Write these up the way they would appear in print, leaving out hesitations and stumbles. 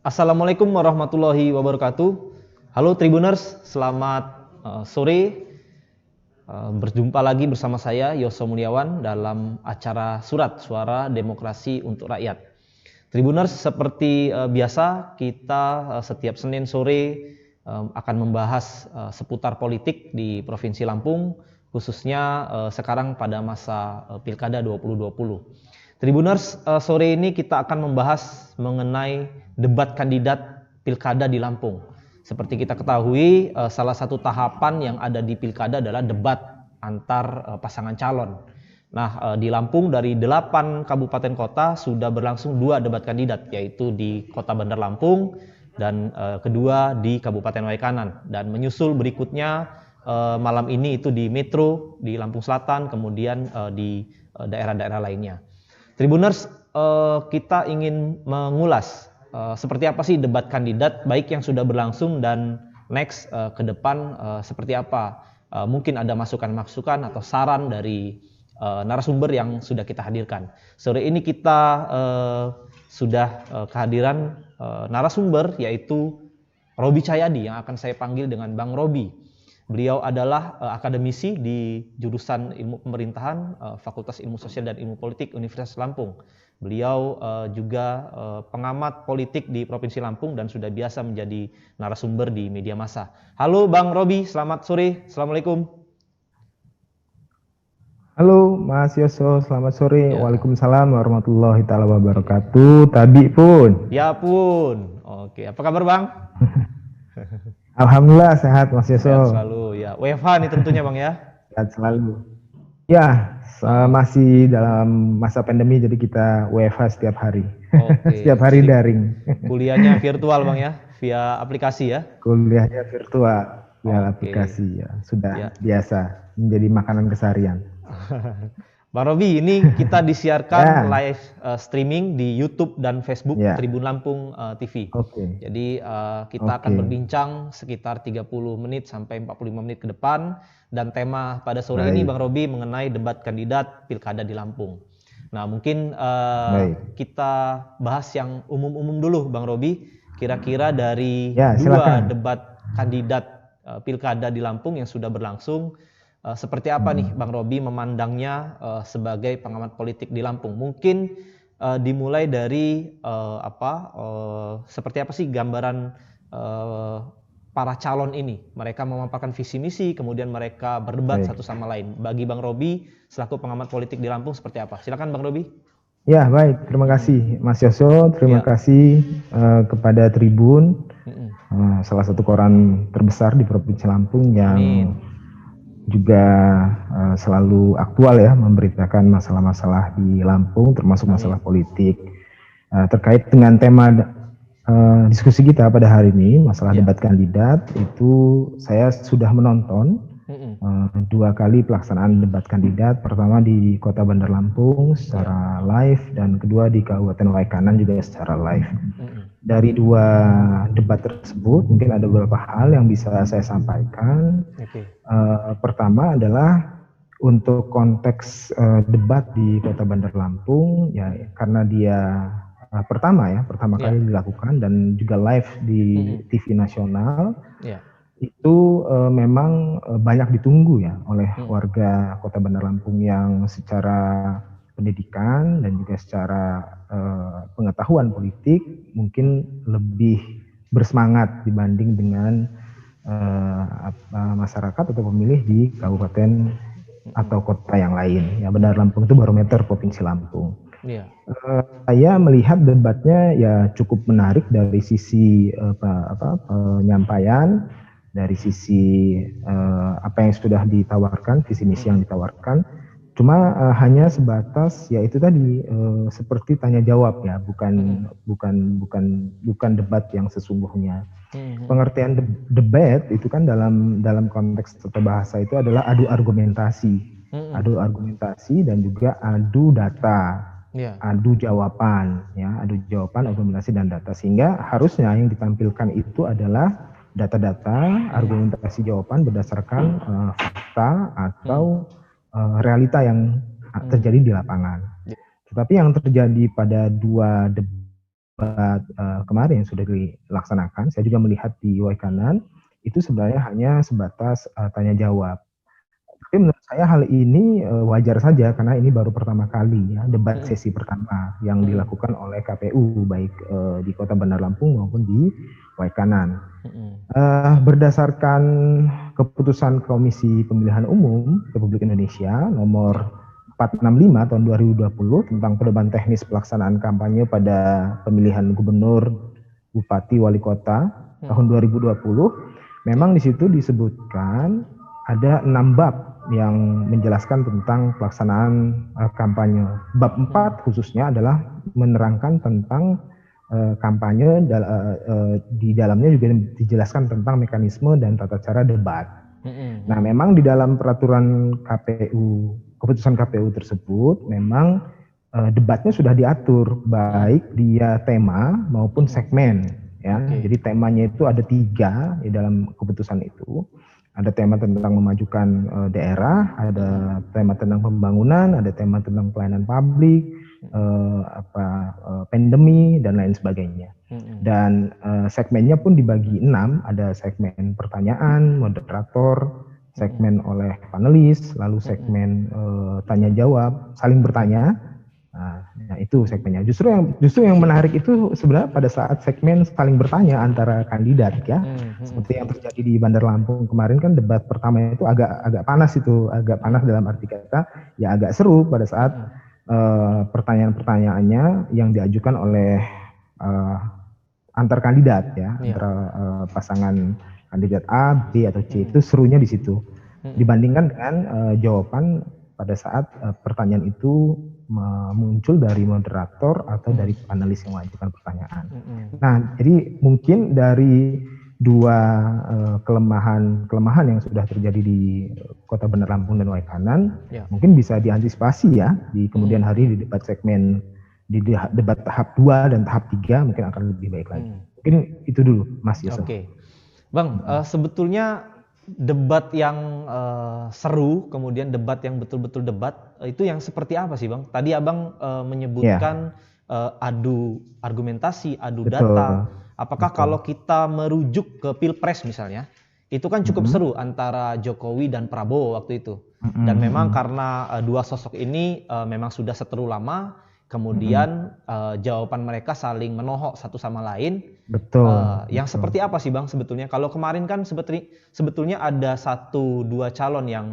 Assalamualaikum warahmatullahi wabarakatuh. Halo Tribuners, selamat sore. Berjumpa lagi bersama saya Yoso Mulyawan dalam acara Surat Suara Demokrasi untuk Rakyat. Tribuners, seperti biasa kita setiap Senin sore akan membahas seputar politik di Provinsi Lampung, khususnya sekarang pada masa Pilkada 2020. Tribuners, sore ini kita akan membahas mengenai debat kandidat Pilkada di Lampung. Seperti kita ketahui, salah satu tahapan yang ada di Pilkada adalah debat antar pasangan calon. Nah, di Lampung dari 8 kabupaten kota sudah berlangsung 2 debat kandidat, yaitu di Kota Bandar Lampung dan kedua di Kabupaten Waikanan. Dan menyusul berikutnya malam ini itu di Metro, di Lampung Selatan, kemudian di daerah-daerah lainnya. Tribuners, kita ingin mengulas seperti apa sih debat kandidat, baik yang sudah berlangsung dan next ke depan seperti apa. Mungkin ada masukan-masukan atau saran dari narasumber yang sudah kita hadirkan. Sore ini kita sudah kehadiran narasumber, yaitu Roby Cahyadi, yang akan saya panggil dengan Bang Roby. Beliau adalah akademisi di jurusan Ilmu Pemerintahan, Fakultas Ilmu Sosial dan Ilmu Politik Universitas Lampung. Beliau juga pengamat politik di Provinsi Lampung dan sudah biasa menjadi narasumber di media massa. Halo Bang Roby, selamat sore. Assalamualaikum. Halo Mas Yoso, selamat sore. Ya. Waalaikumsalam warahmatullahi wabarakatuh. Tadi pun. Ya pun. Oke, apa kabar Bang? Alhamdulillah sehat Mas Yoso. Sehat selalu ya. WFH nih tentunya Bang ya. Sehat selalu. Ya, masih dalam masa pandemi jadi kita WFH setiap hari. Oke. Setiap hari daring. Kuliahnya virtual Bang ya, via aplikasi ya? Kuliahnya virtual via aplikasi ya. Sudah biasa menjadi makanan keseharian. Bang Roby, ini kita disiarkan live streaming di YouTube dan Facebook Tribun Lampung TV. Jadi kita akan berbincang sekitar 30 menit sampai 45 menit ke depan, dan tema pada sore ini Bang Roby mengenai debat kandidat Pilkada di Lampung. Nah, mungkin kita bahas yang umum-umum dulu Bang Roby. Kira-kira dari 2 debat kandidat Pilkada di Lampung yang sudah berlangsung, seperti apa nih Bang Roby memandangnya sebagai pengamat politik di Lampung? Mungkin dimulai dari seperti apa sih gambaran para calon ini? Mereka memaparkan visi misi, kemudian mereka berdebat satu sama lain. Bagi Bang Roby selaku pengamat politik di Lampung seperti apa? Silakan Bang Roby. Ya, baik, terima kasih Mas Yoso, terima kasih kepada Tribun, salah satu koran terbesar di Provinsi Lampung yang juga selalu aktual ya, memberitakan masalah-masalah di Lampung, termasuk masalah politik. Terkait dengan tema diskusi kita pada hari ini, masalah debat kandidat, itu saya sudah menonton 2 kali pelaksanaan debat kandidat. Pertama di Kota Bandar Lampung secara live, dan kedua di Kabupaten Waikanan juga secara live. Dari 2 debat tersebut mungkin ada beberapa hal yang bisa saya sampaikan. Pertama adalah untuk konteks debat di Kota Bandar Lampung, ya karena dia pertama kali dilakukan dan juga live di TV nasional. Itu memang banyak ditunggu ya oleh warga Kota Bandar Lampung yang secara pendidikan dan juga secara pengetahuan politik mungkin lebih bersemangat dibanding dengan masyarakat atau pemilih di kabupaten atau kota yang lain. Ya, Bandar Lampung itu barometer Provinsi Lampung. Saya melihat debatnya ya cukup menarik dari sisi penyampaian, dari sisi apa yang sudah ditawarkan, visi misi yang ditawarkan. Cuma hanya sebatas ya itu tadi seperti tanya jawab ya, bukan debat yang sesungguhnya. Pengertian debat itu kan dalam konteks tata bahasa itu adalah adu argumentasi, dan juga adu data, adu jawaban, argumentasi dan data. Sehingga harusnya yang ditampilkan itu adalah data-data, argumentasi jawaban berdasarkan fakta atau realita yang terjadi di lapangan. Tetapi yang terjadi pada 2 debat debat kemarin yang sudah dilaksanakan, saya juga melihat di Waikanan itu sebenarnya hanya sebatas tanya jawab. Tapi menurut saya hal ini wajar saja karena ini baru pertama kali ya debat sesi pertama yang dilakukan oleh KPU baik di Kota Bandar Lampung maupun di Waikanan. Berdasarkan keputusan Komisi Pemilihan Umum Republik Indonesia nomor 465 tahun 2020 tentang pedoman teknis pelaksanaan kampanye pada pemilihan gubernur, bupati, wali kota tahun 2020, memang di situ disebutkan ada 6 bab yang menjelaskan tentang pelaksanaan kampanye. Bab 4 khususnya adalah menerangkan tentang kampanye, di dalamnya juga dijelaskan tentang mekanisme dan tata cara debat. Nah, memang di dalam peraturan KPU, keputusan KPU tersebut, memang debatnya sudah diatur, baik dia tema maupun segmen. Ya, jadi temanya itu ada 3 di dalam keputusan itu. Ada tema tentang memajukan daerah, ada tema tentang pembangunan, ada tema tentang pelayanan publik, pandemi dan lain sebagainya. Dan segmennya pun dibagi 6, ada segmen pertanyaan, moderator, segmen oleh panelis, lalu segmen tanya jawab, saling bertanya. Nah, itu segmennya. Justru yang menarik itu sebenarnya pada saat segmen saling bertanya antara kandidat ya. Seperti yang terjadi di Bandar Lampung kemarin kan debat pertama itu agak panas dalam arti kata ya agak seru pada saat pertanyaan-pertanyaannya yang diajukan oleh antar kandidat ya, antara pasangan kandidat A, B atau C, itu serunya di situ. Dibandingkan dengan jawaban pada saat pertanyaan itu muncul dari moderator atau dari panelis yang mengajukan pertanyaan. Nah, jadi mungkin dari 2 kelemahan yang sudah terjadi di Kota Bandar Lampung dan Waikanan, mungkin bisa diantisipasi ya di kemudian hari di debat segmen, di debat tahap 2 dan tahap 3 mungkin akan lebih baik lagi. Mungkin itu dulu, Mas Yusuf. Oke, Bang, sebetulnya debat yang seru, kemudian debat yang betul-betul debat, itu yang seperti apa sih, Bang? Tadi Abang menyebutkan adu argumentasi, adu data. Apakah kalau kita merujuk ke Pilpres misalnya, itu kan cukup seru antara Jokowi dan Prabowo waktu itu. Dan memang karena 2 sosok ini memang sudah seteru lama, kemudian jawaban mereka saling menohok satu sama lain. Yang seperti apa sih, Bang, sebetulnya? Kalau kemarin kan sebetulnya ada 1-2 calon yang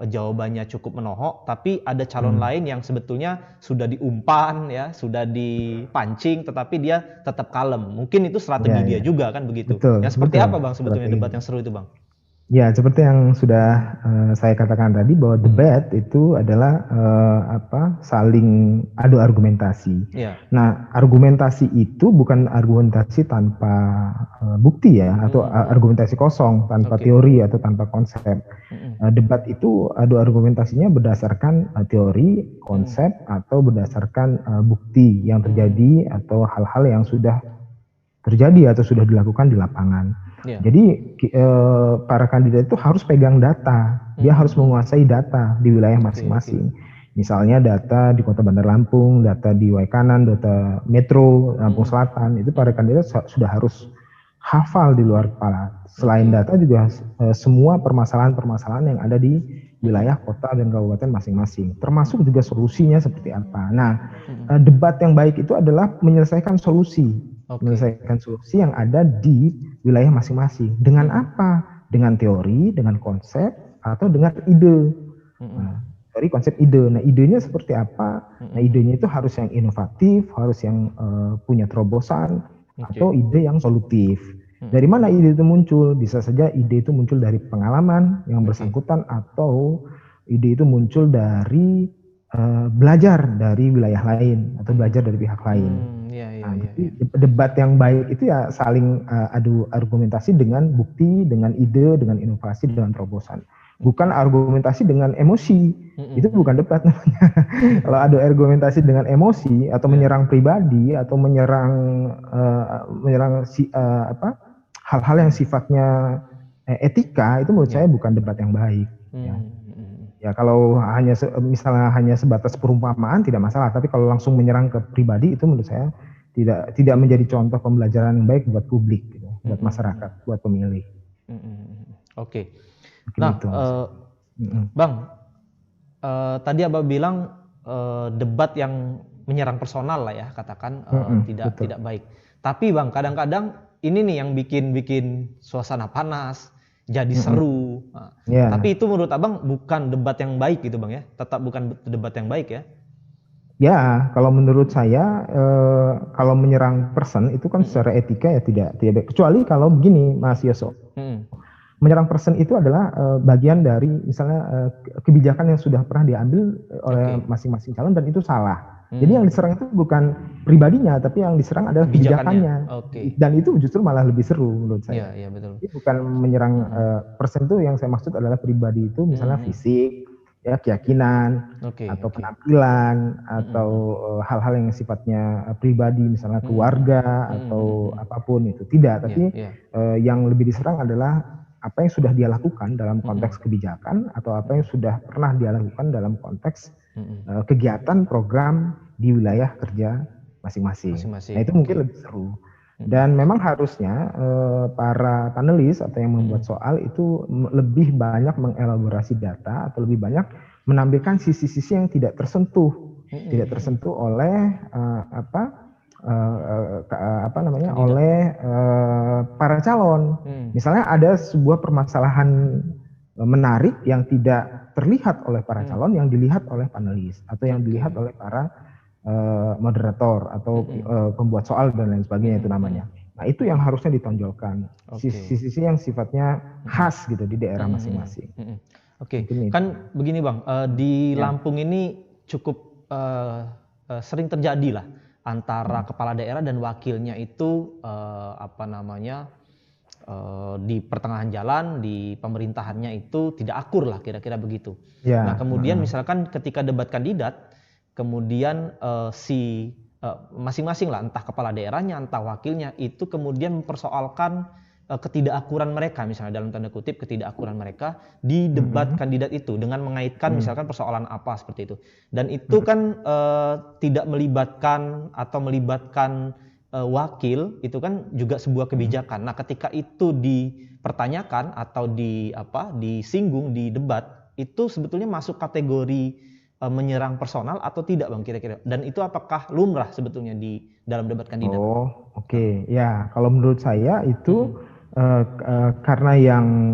jawabannya cukup menohok, tapi ada calon lain yang sebetulnya sudah diumpan ya, sudah dipancing, tetapi dia tetap kalem. Mungkin itu strategi dia juga kan begitu. Yang seperti apa, Bang, sebetulnya debat yang seru itu, Bang? Ya, seperti yang sudah saya katakan tadi bahwa debat itu adalah saling adu argumentasi. Nah, argumentasi itu bukan argumentasi tanpa bukti ya, atau argumentasi kosong tanpa teori atau tanpa konsep. Debat itu adu argumentasinya berdasarkan teori, konsep, atau berdasarkan bukti yang terjadi atau hal-hal yang sudah terjadi atau sudah dilakukan di lapangan. Jadi para kandidat itu harus pegang data, dia harus menguasai data di wilayah masing-masing. Misalnya data di Kota Bandar Lampung, data di Waikanan, data Metro Lampung Selatan, itu para kandidat sudah harus hafal di luar kepala. Selain data juga semua permasalahan-permasalahan yang ada di wilayah kota dan kabupaten masing-masing, termasuk juga solusinya seperti apa. Nah, debat yang baik itu adalah menyelesaikan solusi. Menyelesaikan solusi yang ada di wilayah masing-masing. Dengan apa? Dengan teori, dengan konsep, atau dengan ide. Teori, konsep, ide. Nah, idenya seperti apa? Nah, idenya itu harus yang inovatif, harus yang punya terobosan, atau ide yang solutif. Dari mana ide itu muncul? Bisa saja ide itu muncul dari pengalaman yang bersangkutan, atau ide itu muncul dari belajar dari wilayah lain, atau belajar dari pihak lain. Jadi debat yang baik itu ya saling adu argumentasi dengan bukti, dengan ide, dengan inovasi, dengan terobosan. Bukan argumentasi dengan emosi. Itu bukan debat namanya. Kalau adu argumentasi dengan emosi atau menyerang pribadi atau menyerang hal-hal yang sifatnya etika, itu menurut saya bukan debat yang baik. Ya kalau misalnya hanya sebatas perumpamaan tidak masalah, tapi kalau langsung menyerang ke pribadi itu menurut saya tidak menjadi contoh pembelajaran yang baik buat publik, gitu, buat masyarakat, buat pemilih. Oke. Nah, Bang, tadi Abah bilang debat yang menyerang personal lah ya, katakan tidak baik. Tapi Bang, kadang-kadang ini nih yang bikin suasana panas, jadi seru. Tapi itu menurut Abang bukan debat yang baik gitu Bang ya? Tetap bukan debat yang baik ya? Ya, kalau menurut saya kalau menyerang person itu kan secara etika ya tidak baik. Kecuali kalau begini Mas Yoso. Menyerang person itu adalah bagian dari misalnya kebijakan yang sudah pernah diambil oleh masing-masing calon dan itu salah. Jadi yang diserang itu bukan pribadinya, tapi yang diserang adalah kebijakannya. Dan itu justru malah lebih seru menurut saya. Iya, betul. Jadi bukan menyerang person itu yang saya maksud adalah pribadi itu misalnya fisik, ya keyakinan, atau penampilan, atau hal-hal yang sifatnya pribadi, misalnya keluarga atau apapun itu. Tidak, tapi yang lebih diserang adalah apa yang sudah dia lakukan dalam konteks kebijakan atau apa yang sudah pernah dia lakukan dalam konteks kegiatan program di wilayah kerja masing-masing. Nah itu mungkin lebih seru. Dan memang harusnya para panelis atau yang membuat soal itu lebih banyak mengelaborasi data atau lebih banyak menampilkan sisi-sisi yang tidak tersentuh oleh oleh para calon. Misalnya ada sebuah permasalahan menarik yang tidak terlihat oleh para calon, yang dilihat oleh panelis atau yang dilihat oleh para moderator atau pembuat soal dan lain sebagainya itu namanya. Nah itu yang harusnya ditonjolkan, sisi-sisi yang sifatnya khas gitu di daerah masing-masing. Kan begini Bang, di Lampung ini cukup sering terjadi lah antara kepala daerah dan wakilnya itu di pertengahan jalan, di pemerintahannya itu tidak akur lah kira-kira begitu. Nah kemudian misalkan ketika debat kandidat, kemudian masing-masing lah entah kepala daerahnya, entah wakilnya itu kemudian mempersoalkan ketidakakuran mereka, misalnya dalam tanda kutip ketidakakuran mereka di debat kandidat itu dengan mengaitkan misalkan persoalan apa seperti itu. Dan itu kan tidak melibatkan atau melibatkan wakil, itu kan juga sebuah kebijakan. Nah, ketika itu dipertanyakan atau disinggung di debat, itu sebetulnya masuk kategori menyerang personal atau tidak Bang kira-kira? Dan itu apakah lumrah sebetulnya di dalam debat kandidat? Ya, kalau menurut saya itu karena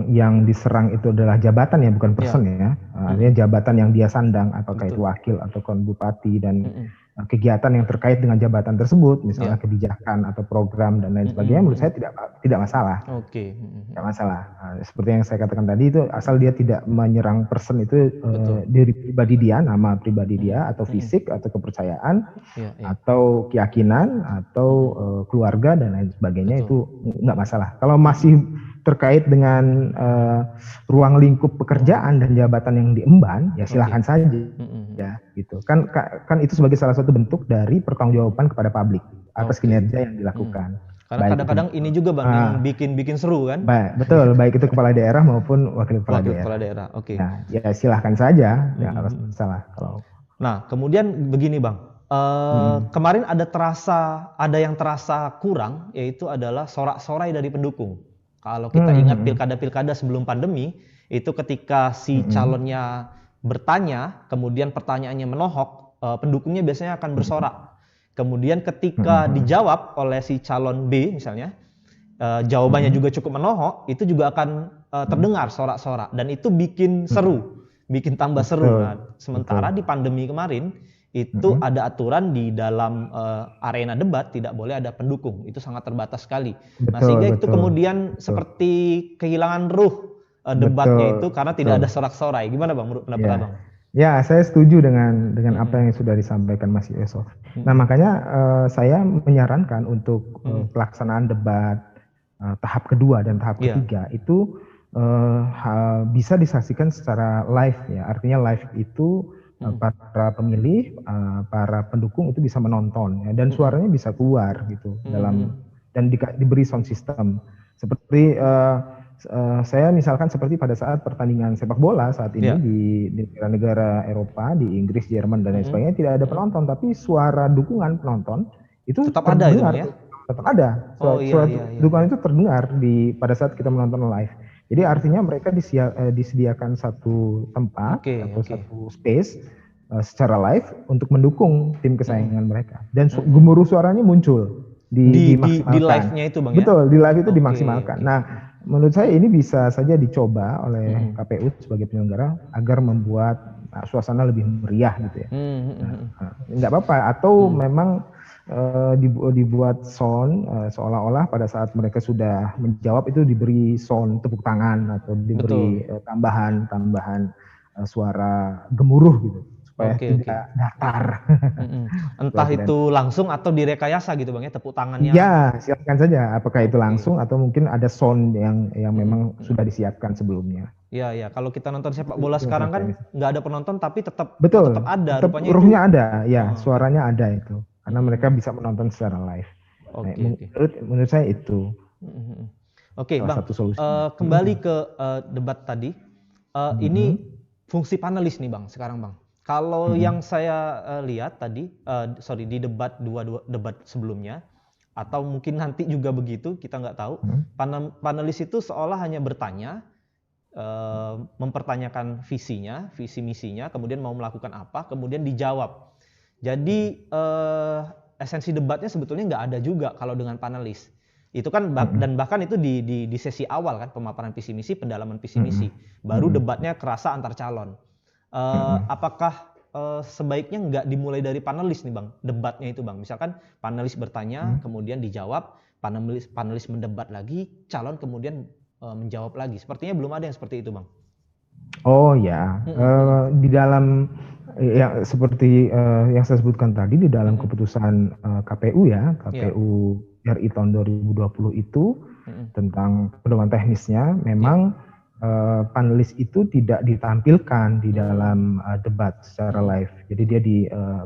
yang diserang itu adalah jabatan ya, bukan person ya. Artinya jabatan yang dia sandang, apakah itu wakil atau bupati dan kegiatan yang terkait dengan jabatan tersebut, misalnya kebijakan atau program dan lain sebagainya, menurut saya tidak masalah. Tidak masalah. Seperti yang saya katakan tadi itu asal dia tidak menyerang person itu diri pribadi dia, nama pribadi dia, atau fisik atau kepercayaan, atau keyakinan atau keluarga dan lain sebagainya, itu nggak masalah. Kalau masih terkait dengan ruang lingkup pekerjaan dan jabatan yang diemban, ya silahkan saja, ya gitu. Kan itu sebagai salah satu bentuk dari pertanggungjawaban kepada publik atas kinerja yang dilakukan. Karena kadang-kadang ini juga Bang yang bikin seru kan? Betul, baik itu kepala daerah maupun wakil kepala daerah. Nah, ya silahkan saja, ya harus salah kalau. Nah, kemudian begini Bang. Kemarin ada yang terasa kurang, yaitu adalah sorak-sorai dari pendukung. Kalau kita ingat pilkada-pilkada sebelum pandemi, itu ketika si calonnya bertanya, kemudian pertanyaannya menohok, pendukungnya biasanya akan bersorak. Kemudian ketika dijawab oleh si calon B misalnya, jawabannya juga cukup menohok, itu juga akan terdengar sorak-sorak. Dan itu bikin seru, bikin tambah seru. Nah, sementara di pandemi kemarin, itu ada aturan di dalam arena debat tidak boleh ada pendukung, itu sangat terbatas sekali. Nah, sehingga itu kemudian seperti kehilangan ruh debatnya itu karena tidak ada sorak-sorai. Gimana Bang menurut pendapat Abang? Ya, saya setuju dengan apa yang sudah disampaikan Mas Yoso. Nah, makanya saya menyarankan untuk pelaksanaan debat tahap kedua dan tahap ketiga itu bisa disaksikan secara live ya. Artinya live itu para pemilih, para pendukung itu bisa menonton ya, dan suaranya bisa keluar gitu dan diberi sound system seperti saya misalkan seperti pada saat pertandingan sepak bola saat ini di negara-negara Eropa, di Inggris, Jerman dan lain sebagainya tidak ada penonton, tapi suara dukungan penonton itu tetap ada itu terdengar, Bang ya? tetap ada. Surat dukungan itu terdengar pada saat kita menonton live. Jadi artinya mereka disediakan satu tempat atau satu space secara live untuk mendukung tim kesayangan mereka. Dan gemuruh suaranya muncul dimaksimalkan. Di live-nya itu Bang ya? Betul, di live itu dimaksimalkan. Nah, menurut saya ini bisa saja dicoba oleh KPU sebagai penyelenggara agar membuat suasana lebih meriah gitu ya. Nggak apa-apa, atau memang dibuat sound seolah-olah pada saat mereka sudah menjawab itu diberi sound tepuk tangan atau diberi tambahan suara gemuruh gitu supaya tidak datar. Entah itu langsung atau direkayasa gitu Bang ya, tepuk tangannya. Ya, siapkan saja apakah itu langsung atau mungkin ada sound yang memang sudah disiapkan sebelumnya. Ya, kalau kita nonton sepak bola sekarang kan nggak ada penonton tapi tetap ada. Tetap ruhnya ada, ya, suaranya ada itu. Karena mereka bisa menonton secara live. Menurut saya itu. Bang. Kembali ke debat tadi. Ini fungsi panelis nih Bang sekarang Bang. Kalau yang saya lihat tadi, di debat debat sebelumnya, atau mungkin nanti juga begitu, kita nggak tahu. Panelis itu seolah hanya bertanya, mempertanyakan visi misinya, kemudian mau melakukan apa, kemudian dijawab. Jadi esensi debatnya sebetulnya nggak ada juga kalau dengan panelis. Itu kan dan bahkan itu di sesi awal kan, pemaparan visi misi, pendalaman visi misi. Baru debatnya kerasa antar calon. Apakah sebaiknya nggak dimulai dari panelis nih Bang, debatnya itu Bang? Misalkan panelis bertanya, kemudian dijawab, panelis mendebat lagi, calon kemudian menjawab lagi. Sepertinya belum ada yang seperti itu Bang. Oh ya, di dalam yang seperti yang saya sebutkan tadi di dalam keputusan KPU RI tahun 2020 itu tentang pedoman teknisnya memang panelis itu tidak ditampilkan di dalam debat secara live. Jadi dia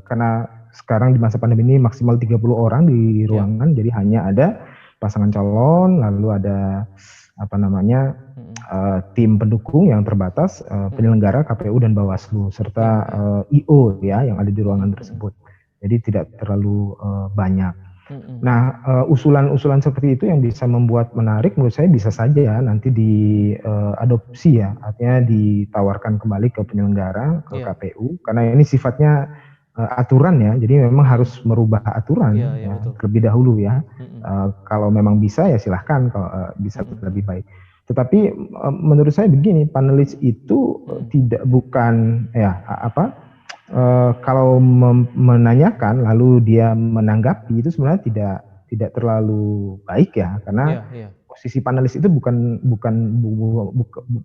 karena sekarang di masa pandemi ini maksimal 30 orang di ruangan, jadi hanya ada pasangan calon, lalu ada tim pendukung yang terbatas, penyelenggara KPU dan Bawaslu serta IO ya yang ada di ruangan tersebut. Jadi tidak terlalu banyak. Nah, usulan-usulan seperti itu yang bisa membuat menarik menurut saya bisa saja nanti diadopsi ya, artinya ditawarkan kembali ke penyelenggara, ke KPU, karena ini sifatnya aturan ya, jadi memang harus merubah aturan terlebih dahulu ya. Kalau memang bisa ya silahkan, kalau bisa lebih baik. Tetapi menurut saya begini, panelis itu bukan kalau menanyakan lalu dia menanggapi itu sebenarnya tidak terlalu baik ya, karena posisi panelis itu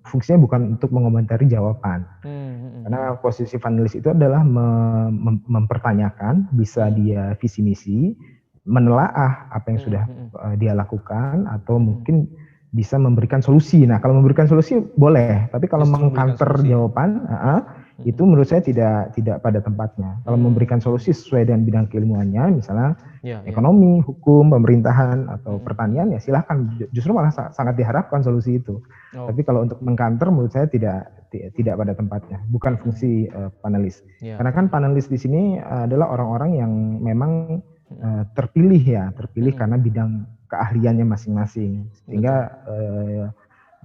fungsinya bukan untuk mengomentari jawaban. Karena posisi panelis itu adalah mempertanyakan, bisa dia visi misi, menelaah apa yang sudah dia lakukan, atau mungkin bisa memberikan solusi. Nah, kalau memberikan solusi boleh, tapi kalau mengcounter jawaban itu menurut saya tidak pada tempatnya. Kalau memberikan solusi sesuai dengan bidang keilmuannya, misalnya ekonomi, hukum, pemerintahan, atau pertanian, ya silahkan. Justru malah sangat diharapkan solusi itu. Tapi kalau untuk mengcounter menurut saya tidak pada tempatnya. Bukan fungsi panelis. Karena kan panelis di sini adalah orang-orang yang memang terpilih karena bidang keahliannya masing-masing, sehingga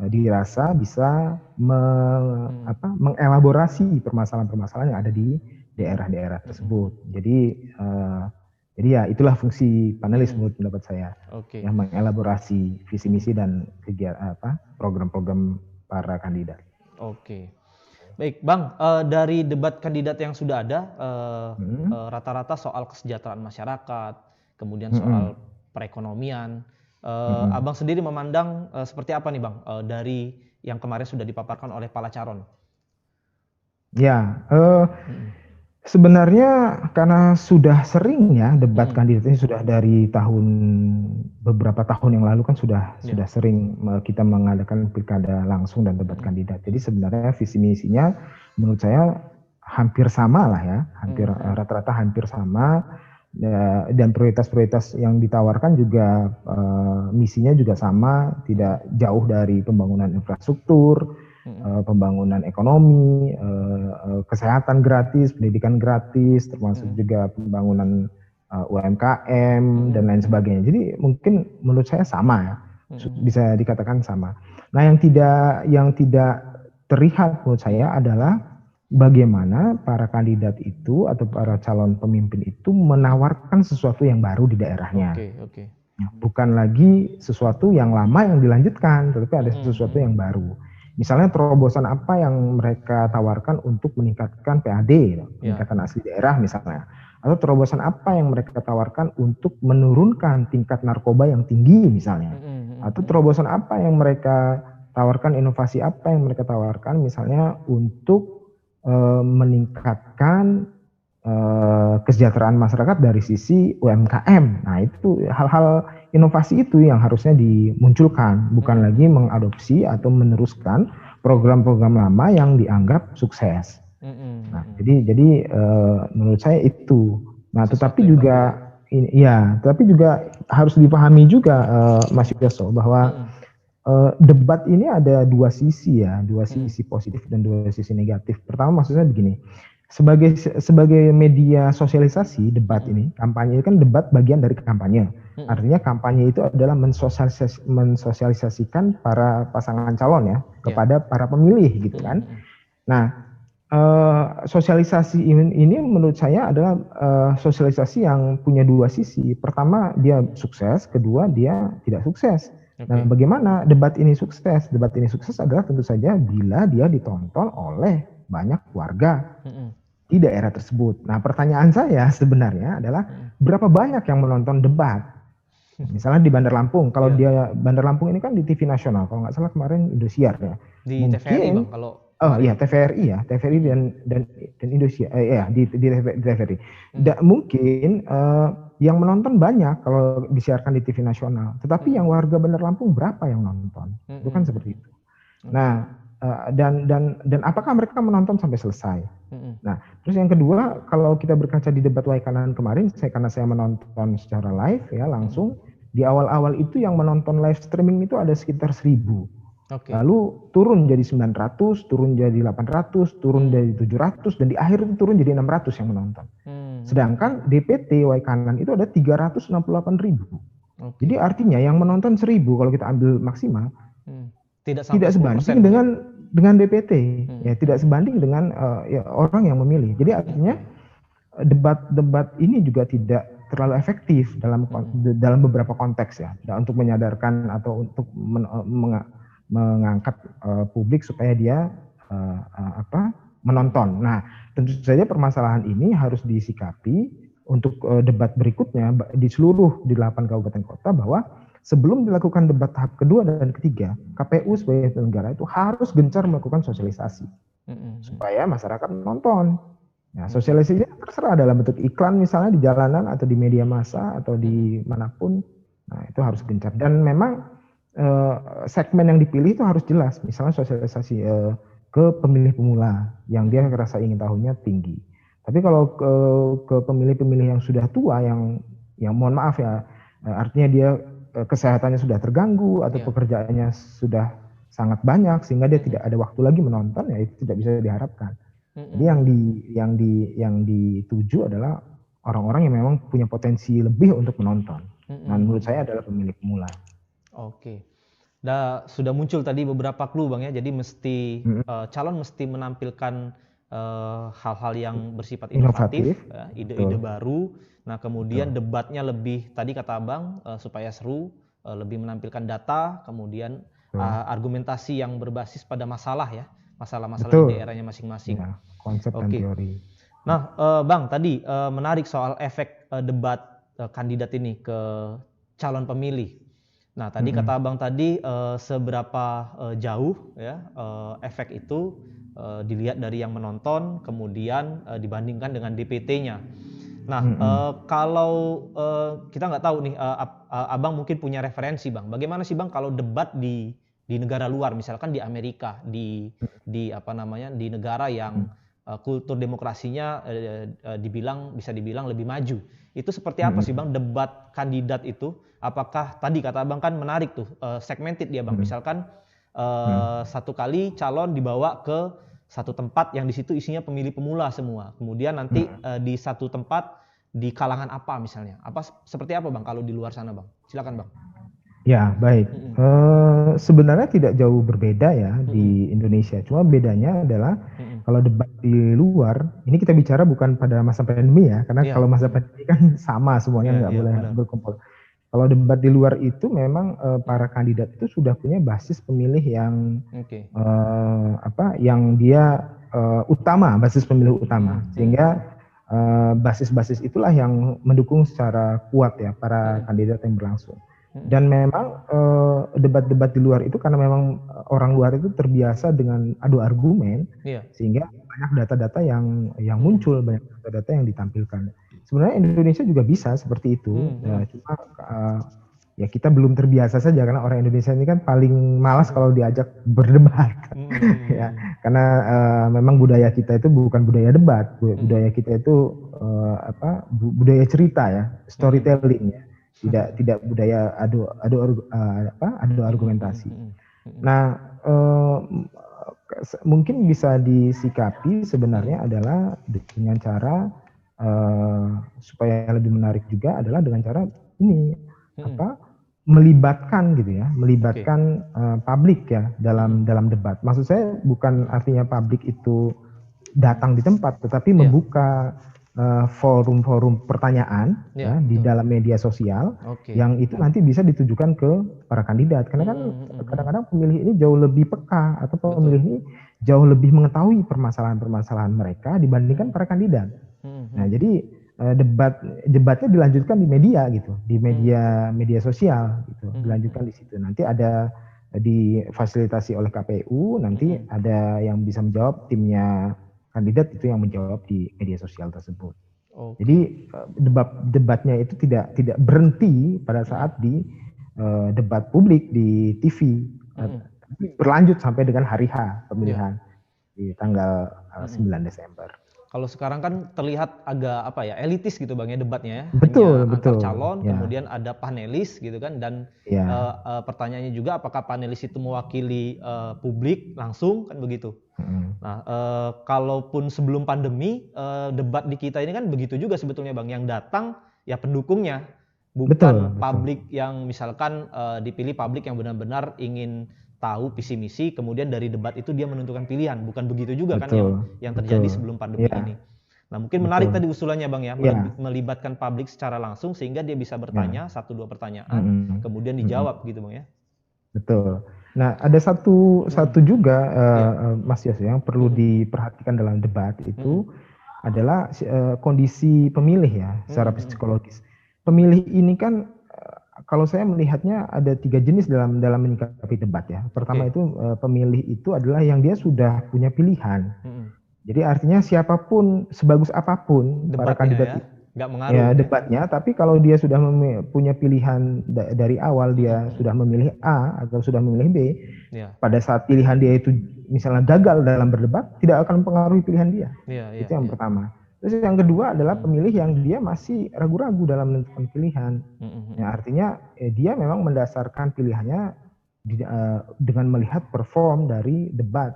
dirasa bisa mengelaborasi permasalahan-permasalahan yang ada di daerah-daerah tersebut. Jadi ya itulah fungsi panelis menurut pendapat saya, yang mengelaborasi visi misi dan program-program para kandidat. Baik Bang, dari debat kandidat yang sudah ada, rata-rata soal kesejahteraan masyarakat, kemudian soal perekonomian. Abang sendiri memandang seperti apa nih Bang dari yang kemarin sudah dipaparkan oleh para calon? Ya, sebenarnya karena sudah sering ya debat kandidat ini, sudah dari beberapa tahun yang lalu kan sudah sering kita mengadakan pilkada langsung dan debat kandidat. Jadi sebenarnya visi misinya menurut saya hampir sama lah ya, rata-rata hampir sama. Dan prioritas-prioritas yang ditawarkan juga misinya juga sama, tidak jauh dari pembangunan infrastruktur, pembangunan ekonomi, kesehatan gratis, pendidikan gratis, termasuk juga pembangunan UMKM dan lain sebagainya. Jadi mungkin menurut saya sama ya, bisa dikatakan sama. Nah, yang tidak terlihat menurut saya adalah bagaimana para kandidat itu atau para calon pemimpin itu menawarkan sesuatu yang baru di daerahnya. Bukan lagi sesuatu yang lama yang dilanjutkan, tetapi ada sesuatu yang baru. Misalnya terobosan apa yang mereka tawarkan untuk meningkatkan PAD, peningkatan asli daerah misalnya. Atau terobosan apa yang mereka tawarkan untuk menurunkan tingkat narkoba yang tinggi misalnya. Atau terobosan apa yang mereka tawarkan, inovasi apa yang mereka tawarkan misalnya untuk meningkatkan kesejahteraan masyarakat dari sisi UMKM. Nah, itu hal-hal inovasi itu yang harusnya dimunculkan, bukan lagi mengadopsi atau meneruskan program-program lama yang dianggap sukses. Nah, jadi menurut saya itu. Nah, tetapi juga harus dipahami juga Mas Yoso bahwa debat ini ada dua sisi ya, dua sisi positif dan dua sisi negatif. Pertama maksudnya begini. Sebagai media sosialisasi debat ini, kampanye kan debat bagian dari kampanye. Artinya kampanye itu adalah mensosialisasikan para pasangan calon ya kepada para pemilih gitu kan. Nah, sosialisasi ini menurut saya adalah sosialisasi yang punya dua sisi. Pertama dia sukses, kedua dia tidak sukses. Nah, bagaimana debat ini sukses? Debat ini sukses adalah tentu saja bila dia ditonton oleh banyak warga di daerah tersebut. Nah, pertanyaan saya sebenarnya adalah berapa banyak yang menonton debat? Misalnya di Bandar Lampung, kalau dia Bandar Lampung ini kan di TV nasional, kalau nggak salah kemarin Indosiar ya. Di mungkin, TVRI Bang, kalau iya TVRI ya, TVRI dan Indosiar, di TVRI. Mungkin yang menonton banyak kalau disiarkan di TV nasional, tetapi yang warga Bandar Lampung berapa yang nonton? Itu kan seperti itu. Nah, dan apakah mereka menonton sampai selesai? Nah, terus yang kedua, kalau kita berkaca di debat Waikanan kemarin, karena saya menonton secara live ya langsung, di awal-awal itu yang menonton live streaming itu ada sekitar 1.000. Lalu turun jadi 900, turun jadi 800, turun jadi 700, dan di akhir itu turun jadi 600 yang menonton. Sedangkan DPT Waikanan itu ada 368.000. Jadi artinya yang menonton 1.000 kalau kita ambil maksimal, tidak sebanding dengan DPT, ya tidak sebanding dengan orang yang memilih. Jadi artinya debat ini juga tidak terlalu efektif dalam beberapa konteks ya, untuk menyadarkan atau untuk mengangkat publik supaya dia menonton. Nah, tentu saja permasalahan ini harus disikapi untuk debat berikutnya di seluruh 8 kabupaten kota, bahwa sebelum dilakukan debat tahap kedua dan ketiga, KPU sebagai penyelenggara itu harus gencar melakukan sosialisasi supaya masyarakat menonton. Nah, sosialisasinya terserah dalam bentuk iklan misalnya di jalanan atau di media massa atau di manapun. Nah, itu harus gencar, dan memang segmen yang dipilih itu harus jelas. Misalnya sosialisasi ke pemilih pemula yang dia rasa ingin tahunya tinggi. Tapi kalau ke pemilih-pemilih yang sudah tua, yang mohon maaf ya, artinya dia kesehatannya sudah terganggu atau pekerjaannya sudah sangat banyak sehingga dia tidak ada waktu lagi menonton, ya itu tidak bisa diharapkan. Jadi yang dituju adalah orang-orang yang memang punya potensi lebih untuk menonton. Nah, menurut saya adalah pemilih pemula. Oke. Sudah muncul tadi beberapa clue Bang ya. Jadi calon mesti menampilkan hal-hal yang bersifat inovatif. Ya, ide-ide baru. Nah, kemudian debatnya lebih, tadi kata Abang, supaya seru, lebih menampilkan data, kemudian argumentasi yang berbasis pada masalah ya, masalah-masalah di daerahnya masing-masing. Ya, konsep dan teori. Nah, Bang, tadi menarik soal efek debat kandidat ini ke calon pemilih. Nah, tadi kata Abang tadi seberapa jauh ya efek itu dilihat dari yang menonton, kemudian dibandingkan dengan DPT-nya. Nah, kalau kita nggak tahu nih, Abang mungkin punya referensi Bang. Bagaimana sih Bang kalau debat di negara luar, misalkan di Amerika, di negara yang kultur demokrasinya bisa dibilang lebih maju. Itu seperti apa sih Bang debat kandidat itu? Apakah tadi kata Abang kan menarik tuh, segmented dia Bang. Misalkan satu kali calon dibawa ke satu tempat yang di situ isinya pemilih pemula semua. Kemudian nanti di satu tempat di kalangan apa misalnya? Seperti apa Bang kalau di luar sana Bang? Silakan Bang. Ya, baik. Sebenarnya tidak jauh berbeda ya di Indonesia. Cuma bedanya adalah kalau debat di luar, ini kita bicara bukan pada masa pandemi ya, karena kalau masa pandemi kan sama semuanya, nggak boleh berkumpul. Kalau debat di luar itu memang para kandidat itu sudah punya basis pemilih yang yang dia utama, basis pemilih utama, sehingga basis-basis itulah yang mendukung secara kuat ya para kandidat yang berlangsung. Dan memang debat-debat di luar itu karena memang orang luar itu terbiasa dengan adu argumen, sehingga banyak data-data yang muncul, banyak data-data yang ditampilkan. Sebenarnya Indonesia juga bisa seperti itu, cuma ya kita belum terbiasa saja karena orang Indonesia ini kan paling malas kalau diajak berdebat, ya karena memang budaya kita itu bukan budaya debat, budaya kita itu budaya cerita ya, storytelling ya. Tidak budaya adu argumentasi. Nah, mungkin bisa disikapi sebenarnya adalah dengan cara supaya lebih menarik juga adalah dengan cara ini melibatkan gitu ya, melibatkan publik ya dalam debat. Maksud saya bukan artinya publik itu datang di tempat, tetapi membuka forum-forum pertanyaan ya di dalam media sosial yang itu nanti bisa ditujukan ke para kandidat, karena kan kadang-kadang pemilih ini jauh lebih peka atau pemilih ini jauh lebih mengetahui permasalahan-permasalahan mereka dibandingkan para kandidat. Nah, jadi debatnya dilanjutkan di media gitu, di media sosial gitu, dilanjutkan di situ. Nanti ada difasilitasi oleh KPU, nanti ada yang bisa menjawab, timnya kandidat itu yang menjawab di media sosial tersebut. Jadi debatnya itu tidak berhenti pada saat di debat publik di TV, tapi berlanjut sampai dengan hari H pemilihan di tanggal 9 Desember. Kalau sekarang kan terlihat agak elitis gitu Bang ya debatnya ya. Betul, hanya betul. Antar calon, kemudian ada panelis gitu kan, dan pertanyaannya juga apakah panelis itu mewakili publik langsung kan begitu. Nah, kalaupun sebelum pandemi debat di kita ini kan begitu juga sebetulnya Bang, yang datang ya pendukungnya, bukan publik yang misalkan dipilih publik yang benar-benar ingin tahu visi misi, kemudian dari debat itu dia menentukan pilihan, bukan begitu juga kan yang terjadi sebelum pandemi ini. Nah, mungkin menarik tadi usulannya Bang ya, melibatkan publik secara langsung sehingga dia bisa bertanya 1-2 pertanyaan, kemudian dijawab gitu Bang ya. Betul. Nah, ada satu juga Mas Yos yang perlu diperhatikan dalam debat itu adalah kondisi pemilih ya, secara psikologis. Pemilih ini kan kalau saya melihatnya ada 3 jenis dalam menyikapi debat ya. Pertama itu pemilih itu adalah yang dia sudah punya pilihan. Jadi artinya siapapun, sebagus apapun debatnya para kandidat ya, nggak mengaruh ya debatnya, tapi kalau dia sudah punya pilihan dari awal, dia sudah memilih A atau sudah memilih B, pada saat pilihan dia itu misalnya gagal dalam berdebat, tidak akan mempengaruhi pilihan dia. Itu yang pertama. Terus yang kedua adalah pemilih yang dia masih ragu-ragu dalam menentukan pilihan. Ya, artinya dia memang mendasarkan pilihannya dengan melihat perform dari debat.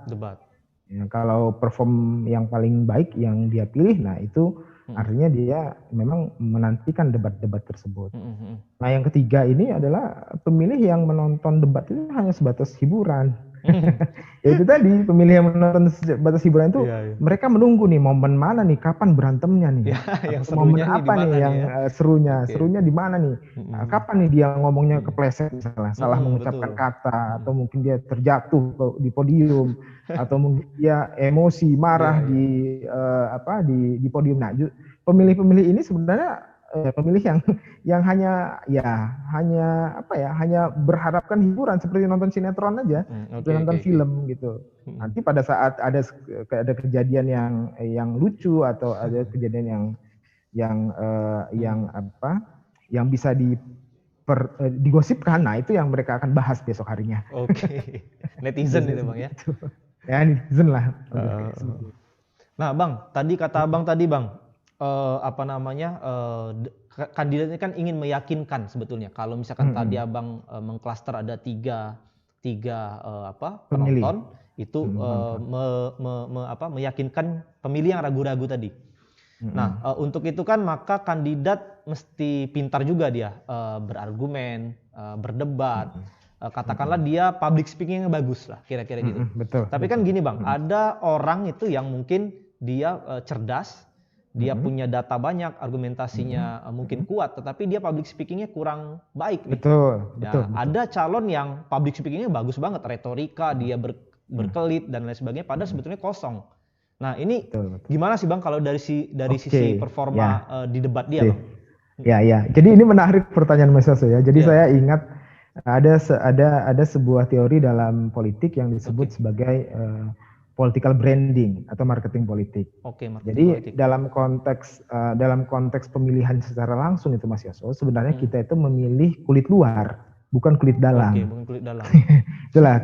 Ya, kalau perform yang paling baik yang dia pilih, nah itu artinya dia memang menantikan debat-debat tersebut. Nah, yang ketiga ini adalah pemilih yang menonton debat itu hanya sebatas hiburan. Ya itu tadi, pemilih yang menonton sebatas hiburan itu mereka menunggu nih momen mana nih, kapan berantemnya nih, yang momen apa nih yang serunya di mana nih, kapan nih dia ngomongnya kepleset misalnya, salah mengucapkan kata, atau mungkin dia terjatuh di podium, atau mungkin dia emosi marah di podium. Nah, pemilih-pemilih ini sebenarnya pemilih yang hanya berharapkan hiburan, seperti nonton sinetron aja, nonton film gitu. Nanti pada saat ada kejadian yang lucu atau ada kejadian yang bisa digosipkan, nah itu yang mereka akan bahas besok harinya. Netizen itu Bang ya. Ya, netizen lah. Nah Bang, kata Abang tadi Bang, kandidat ini kan ingin meyakinkan sebetulnya. Kalau misalkan tadi Abang mengklaster ada tiga penonton itu meyakinkan pemilih yang ragu-ragu tadi. Nah, untuk itu kan maka kandidat mesti pintar juga dia, berargumen, berdebat, katakanlah dia public speaking-nya bagus lah, kira-kira gitu. Betul. Tapi kan gini Bang, ada orang itu yang mungkin dia cerdas, dia punya data banyak, argumentasinya mungkin kuat, tetapi dia public speaking-nya kurang baik nih. Betul. Ada calon yang public speaking-nya bagus banget, retorika, dia berkelit dan lain sebagainya, padahal sebetulnya kosong. Nah ini gimana sih Bang kalau dari sisi performa di debat dia Bang? Ya. Jadi ini menarik pertanyaan Mas Yoso ya. Jadi saya ingat ada sebuah teori dalam politik yang disebut sebagai political branding atau marketing politik. Jadi politik. dalam konteks pemilihan secara langsung itu Mas Yoso, sebenarnya kita itu memilih kulit luar, bukan kulit dalam. Bukan kulit dalam. Itulah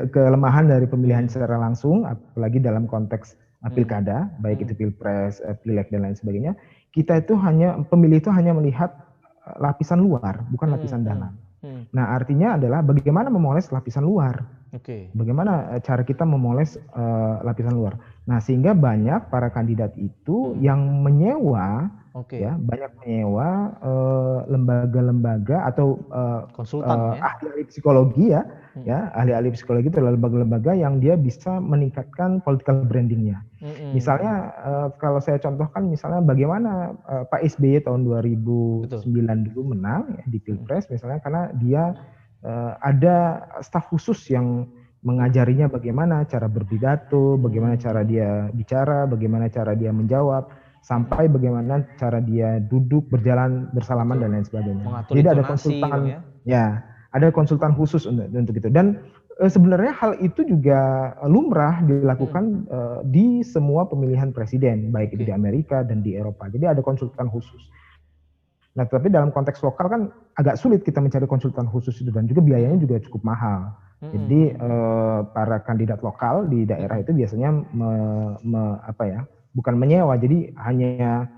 kelemahan dari pemilihan secara langsung, apalagi dalam konteks pilkada, baik itu pilpres, pileg dan lain sebagainya. Pemilih itu hanya melihat lapisan luar, bukan lapisan dalam. Nah, artinya adalah bagaimana memoles lapisan luar. Bagaimana cara kita memoles lapisan luar. Nah, sehingga banyak para kandidat itu yang menyewa lembaga-lembaga atau konsultan ahli-ahli psikologi ahli-ahli psikologi itu lembaga-lembaga yang dia bisa meningkatkan political brandingnya. Misalnya kalau saya contohkan misalnya bagaimana Pak SBY tahun 2009 dulu menang di Pilpres misalnya karena dia ada staf khusus yang mengajarinya bagaimana cara berpidato, bagaimana cara dia bicara, bagaimana cara dia menjawab, sampai bagaimana cara dia duduk, berjalan, bersalaman dan lain sebagainya. Jadi ada konsultan, ada konsultan khusus untuk itu. Dan sebenarnya hal itu juga lumrah dilakukan di semua pemilihan presiden, baik itu di Amerika dan di Eropa. Jadi ada konsultan khusus. Nah, tapi dalam konteks lokal kan agak sulit kita mencari konsultan khusus itu dan juga biayanya juga cukup mahal. Jadi para kandidat lokal di daerah itu biasanya bukan menyewa, jadi hanya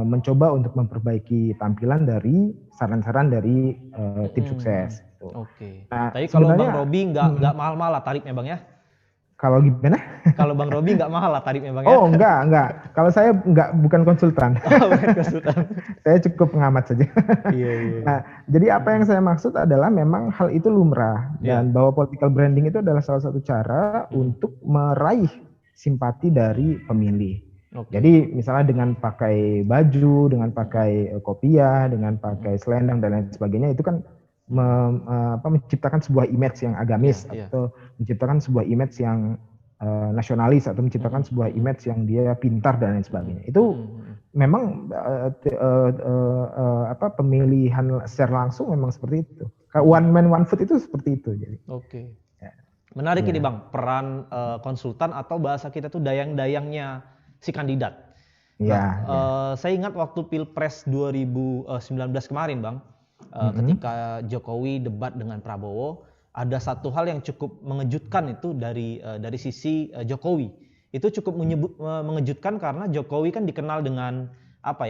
mencoba untuk memperbaiki tampilan dari saran-saran dari tim sukses. Gitu. Nah, tapi kalau Bang Robi nggak mahal-mahal lah tarifnya Bang ya? Kalau gimana? Kalau Bang Robi nggak mahal lah tarifnya Bang ya? Oh enggak. Kalau saya bukan konsultan. Bukan konsultan. Saya cukup pengamat saja. Iya. Nah, jadi apa yang saya maksud adalah memang hal itu lumrah dan bahwa political branding itu adalah salah satu cara untuk meraih simpati dari pemilih. Jadi misalnya dengan pakai baju, dengan pakai kopiah, dengan pakai selendang dan lain sebagainya itu kan menciptakan sebuah image yang agamis atau menciptakan sebuah image yang nasionalis atau menciptakan sebuah image yang dia pintar dan lain sebagainya. Itu memang pemilihan secara langsung memang seperti itu. One man one vote itu seperti itu. Jadi. Menarik ini Bang, peran konsultan atau bahasa kita tuh dayang-dayangnya si kandidat. Saya ingat waktu Pilpres 2019 kemarin Bang, ketika Jokowi debat dengan Prabowo, ada satu hal yang cukup mengejutkan itu dari sisi Jokowi. Itu cukup mengejutkan karena Jokowi kan dikenal dengan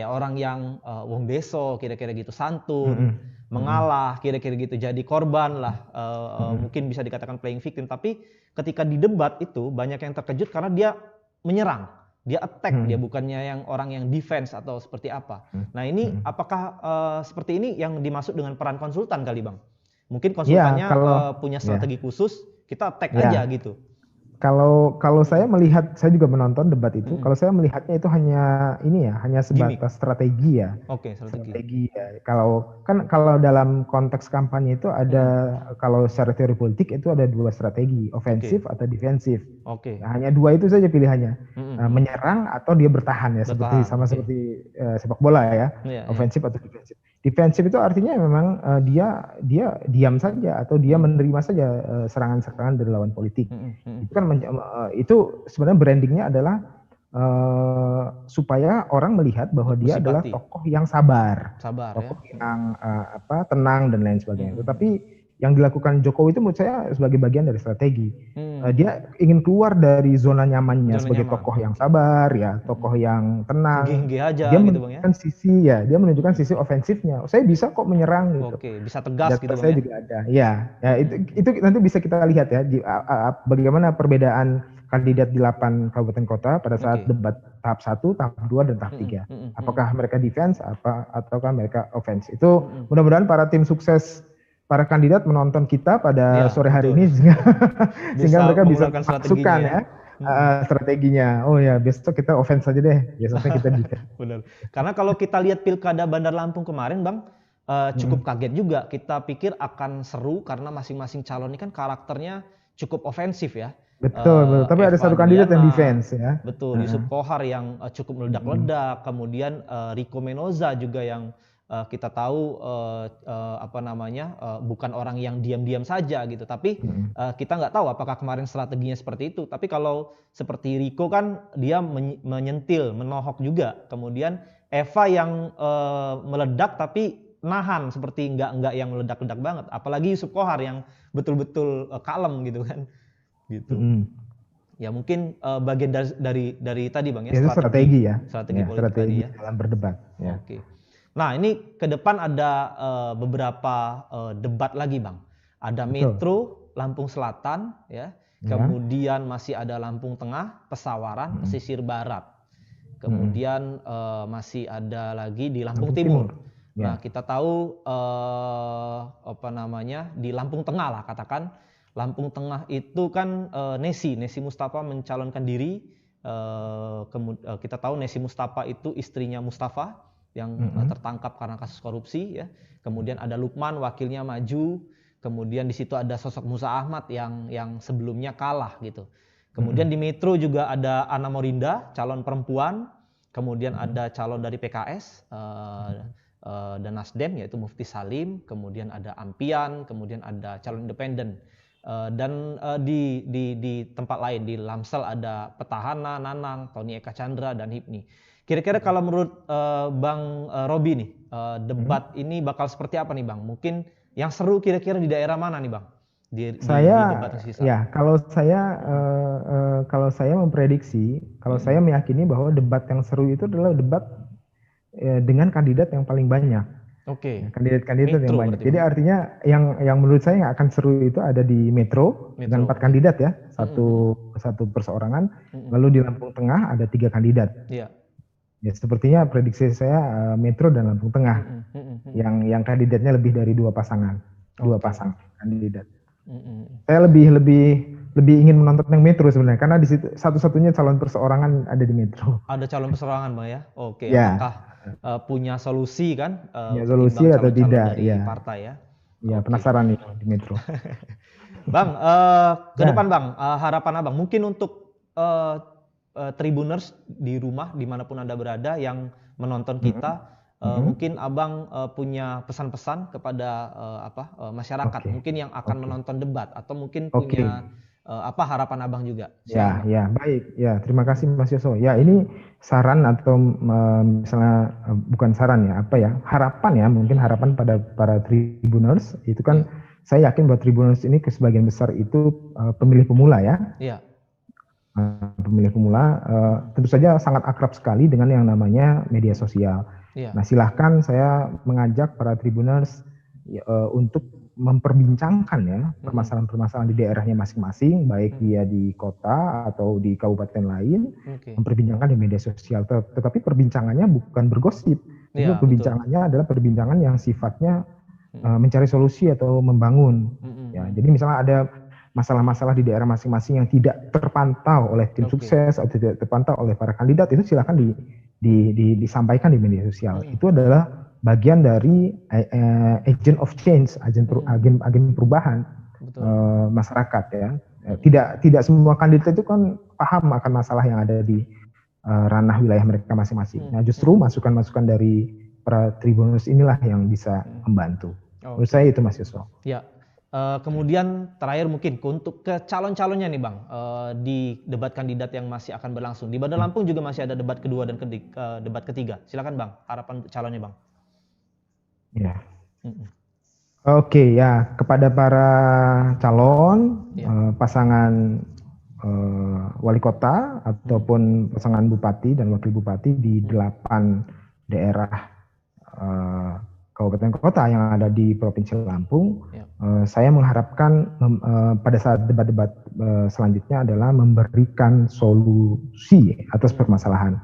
orang yang wong deso kira-kira gitu, santun, mengalah kira-kira gitu, jadi korban lah, mungkin bisa dikatakan playing victim. Tapi ketika di debat itu banyak yang terkejut karena dia menyerang, dia attack, dia bukannya yang orang yang defense atau seperti apa. Nah ini apakah seperti ini yang dimaksud dengan peran konsultan kali Bang? Mungkin konsultannya punya strategi khusus, kita attack aja gitu. Kalau saya melihat, saya juga menonton debat itu. Kalau saya melihatnya itu hanya sebatas strategi ya. Strategi ya. Kalau dalam konteks kampanye itu ada kalau secara teori politik itu ada dua strategi, ofensif atau defensif. Nah, hanya dua itu saja pilihannya, menyerang atau dia bertahan ya, seperti sepak bola ya, ofensif atau defensif. Defensif itu artinya memang dia diam saja atau dia menerima saja serangan-serangan dari lawan politik. Itu kan itu sebenarnya brandingnya adalah supaya orang melihat bahwa dia adalah tokoh yang sabar tokoh yang tenang dan lain sebagainya. Tetapi yang dilakukan Jokowi itu menurut saya sebagai bagian dari strategi. Dia ingin keluar dari zona nyamannya sebagai tokoh yang sabar ya, tokoh yang tenang. Aja, dia gitu, menunjukkan dia menunjukkan sisi ofensifnya. Saya bisa kok menyerang gitu. Bisa tegas gitu Bang. Juga ada. Ya itu nanti bisa kita lihat ya bagaimana perbedaan kandidat di 8 kabupaten kota pada saat debat tahap 1, tahap 2, dan tahap 3. Apakah mereka defense ataukah mereka offense. Itu mudah-mudahan para tim sukses para kandidat menonton kita pada sore hari ini sehingga mereka bisa masukkan strateginya. Oh ya, besok kita offense saja deh. Besoknya kita defense. Benar. Karena kalau kita lihat Pilkada Bandar Lampung kemarin, Bang, cukup kaget juga. Kita pikir akan seru karena masing-masing calon ini kan karakternya cukup ofensif ya. Betul. Tapi ada satu kandidat yang defense ya. Betul. Yusuf Kohar yang cukup meledak-ledak. Kemudian Rico Menoza juga yang kita tahu bukan orang yang diam-diam saja gitu, tapi kita nggak tahu apakah kemarin strateginya seperti itu. Tapi kalau seperti Rico kan dia menyentil, menohok juga. Kemudian Eva yang meledak tapi nahan, seperti nggak yang meledak-ledak banget. Apalagi Yusuf Kohar yang betul-betul kalem gitu kan, gitu. Ya mungkin bagian dari tadi Bang ya, strategi politik strategi tadi ya dalam berdebat. Ya. Oke. Nah ini ke depan ada beberapa debat lagi Bang. Ada Metro, Lampung Selatan, ya. Kemudian masih ada Lampung Tengah, Pesawaran, Pesisir Barat. Kemudian masih ada lagi di Lampung Timur. Nah kita tahu di Lampung Tengah lah katakan. Lampung Tengah itu kan Nesi Mustafa mencalonkan diri. Kita tahu Nesi Mustafa itu istrinya Mustafa yang tertangkap karena kasus korupsi ya. Kemudian ada Lukman wakilnya maju. Kemudian di situ ada sosok Musa Ahmad yang sebelumnya kalah gitu. Kemudian di Metro juga ada Ana Morinda, calon perempuan. Kemudian ada calon dari PKS dan Nasdem yaitu Mufti Salim. Kemudian ada Ampian. Kemudian ada calon independen. Dan di tempat lain di Lamsel ada Petahana, Nanang, Tony Eka Chandra dan Hipni. Kira-kira kalau menurut Bang Robi nih, debat ini bakal seperti apa nih Bang? Mungkin yang seru kira-kira di daerah mana nih Bang? Di debat yang sisa. Ya, kalau saya memprediksi, saya meyakini bahwa debat yang seru itu adalah debat dengan kandidat yang paling banyak. Oke. Kandidat-kandidat yang banyak. Jadi artinya yang menurut saya yang akan seru itu ada di Metro. Dengan 4 kandidat ya, satu perseorangan. Lalu di Lampung Tengah ada 3 kandidat. Iya. Ya, sepertinya prediksi saya Metro dan Lampung Tengah yang kandidatnya lebih dari 2 pasangan, 2 pasang kandidat. Saya lebih ingin menonton yang Metro sebenarnya karena di situ satu-satunya calon perseorangan ada di Metro. Ada calon perseorangan Bang ya? Oke. Ya. Apakah punya solusi kan? Solusi atau tidak? Dari partai ya? Ya, penasaran nih di Metro. Bang, ke depan Bang, harapan Abang mungkin untuk Tribuners di rumah dimanapun Anda berada yang menonton kita, mungkin Abang punya pesan-pesan kepada masyarakat mungkin yang akan menonton debat atau mungkin punya harapan Abang juga. Ya, baik. Ya, terima kasih Mas Yoso. Ya, ini saran atau misalnya bukan saran ya, harapan ya, mungkin harapan pada para Tribuners itu kan saya yakin bahwa Tribuners ini sebagian besar itu pemilih pemula ya. Iya. Pemilih pemula tentu saja sangat akrab sekali dengan yang namanya media sosial. Yeah. Nah, silahkan saya mengajak para Tribuners untuk memperbincangkan ya permasalahan-permasalahan di daerahnya masing-masing, baik dia di kota atau di kabupaten lain, memperbincangkan di media sosial. Tetapi perbincangannya bukan bergosip, itu perbincangannya adalah perbincangan yang sifatnya mencari solusi atau membangun. Ya, jadi misalnya ada masalah-masalah di daerah masing-masing yang tidak terpantau oleh tim sukses atau tidak terpantau oleh para kandidat, itu silakan disampaikan di media sosial. Itu adalah bagian dari agent of change, agen perubahan masyarakat ya. Tidak semua kandidat itu kan paham akan masalah yang ada di ranah wilayah mereka masing-masing. Nah, justru masukan-masukan dari para Tribuners inilah yang bisa membantu. Menurut saya itu Mas Yusuf. Ya. Kemudian terakhir mungkin untuk ke calon-calonnya nih Bang, di debat kandidat yang masih akan berlangsung. Di Bandar Lampung juga masih ada debat kedua dan debat ketiga. Silakan Bang, harapan calonnya Bang. Ya. Oke, ya, kepada para calon pasangan wali kota ataupun pasangan bupati dan wakil bupati di 8 daerah kabupaten kota yang ada di Provinsi Lampung, Ya. Saya mengharapkan pada saat debat-debat selanjutnya adalah memberikan solusi atas permasalahan,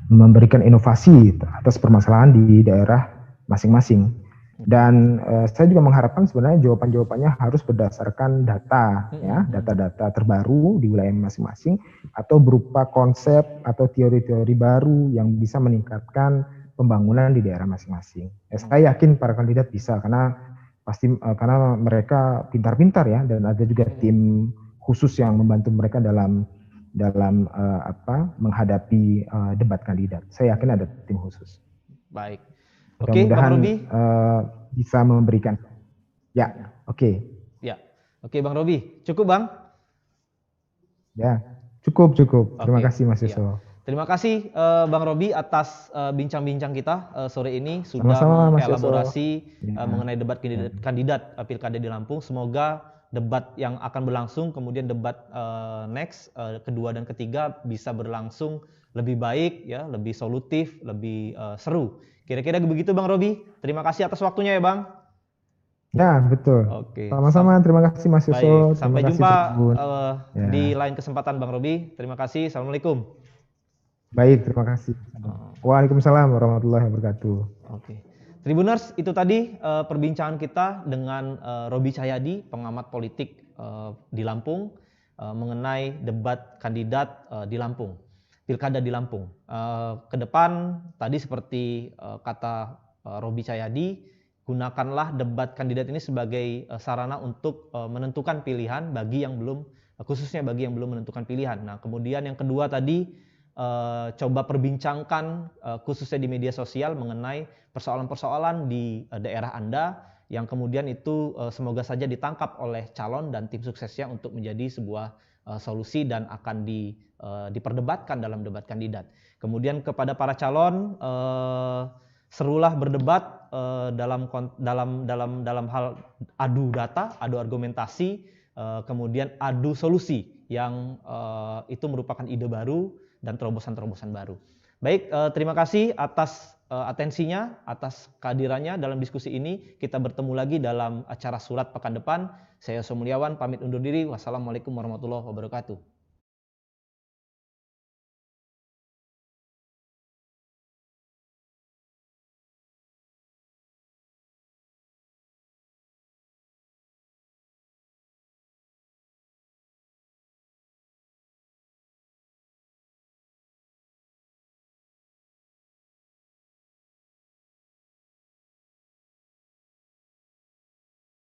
memberikan inovasi atas permasalahan di daerah masing-masing. Dan saya juga mengharapkan sebenarnya jawaban-jawabannya harus berdasarkan data, ya, data-data terbaru di wilayah masing-masing, atau berupa konsep atau teori-teori baru yang bisa meningkatkan pembangunan di daerah masing-masing. Saya yakin para kandidat bisa, karena karena mereka pintar-pintar ya, dan ada juga tim khusus yang membantu mereka dalam menghadapi debat kandidat. Saya yakin ada tim khusus. Baik. Oke, Bang Robi bisa memberikan. Ya, oke. Ya, oke Bang Robi, cukup Bang? Ya, cukup. Terima kasih Mas Yusuf. Terima kasih Bang Robi atas bincang-bincang kita sore ini, sudah mengelaborasi mengenai debat kandidat Pilkada di Lampung. Semoga debat yang akan berlangsung, kemudian debat next kedua dan ketiga bisa berlangsung lebih baik, ya, lebih solutif, lebih seru. Kira-kira begitu Bang Robi. Terima kasih atas waktunya ya Bang. Ya, betul. Oke. Sama-sama, terima kasih Mas Yusuf. Sampai jumpa di lain kesempatan Bang Robi. Terima kasih. Assalamualaikum. Baik, terima kasih. Waalaikumsalam warahmatullahi wabarakatuh. Oke. Tribuners, itu tadi perbincangan kita dengan Robi Cahyadi, pengamat politik di Lampung, mengenai debat kandidat di Lampung, Pilkada di Lampung. Ke depan tadi seperti kata Robi Cahyadi, gunakanlah debat kandidat ini sebagai sarana untuk menentukan pilihan bagi yang belum, khususnya bagi yang belum menentukan pilihan. Nah, kemudian yang kedua tadi, coba perbincangkan khususnya di media sosial mengenai persoalan-persoalan di daerah Anda yang kemudian itu semoga saja ditangkap oleh calon dan tim suksesnya untuk menjadi sebuah solusi dan akan diperdebatkan dalam debat kandidat. Kemudian kepada para calon, serulah berdebat dalam hal adu data, adu argumentasi, kemudian adu solusi yang itu merupakan ide baru dan terobosan-terobosan baru. Baik, terima kasih atas atensinya, atas kehadirannya dalam diskusi ini. Kita bertemu lagi dalam acara Surat pekan depan. Saya Yosef Mulyawan, pamit undur diri. Wassalamualaikum warahmatullahi wabarakatuh.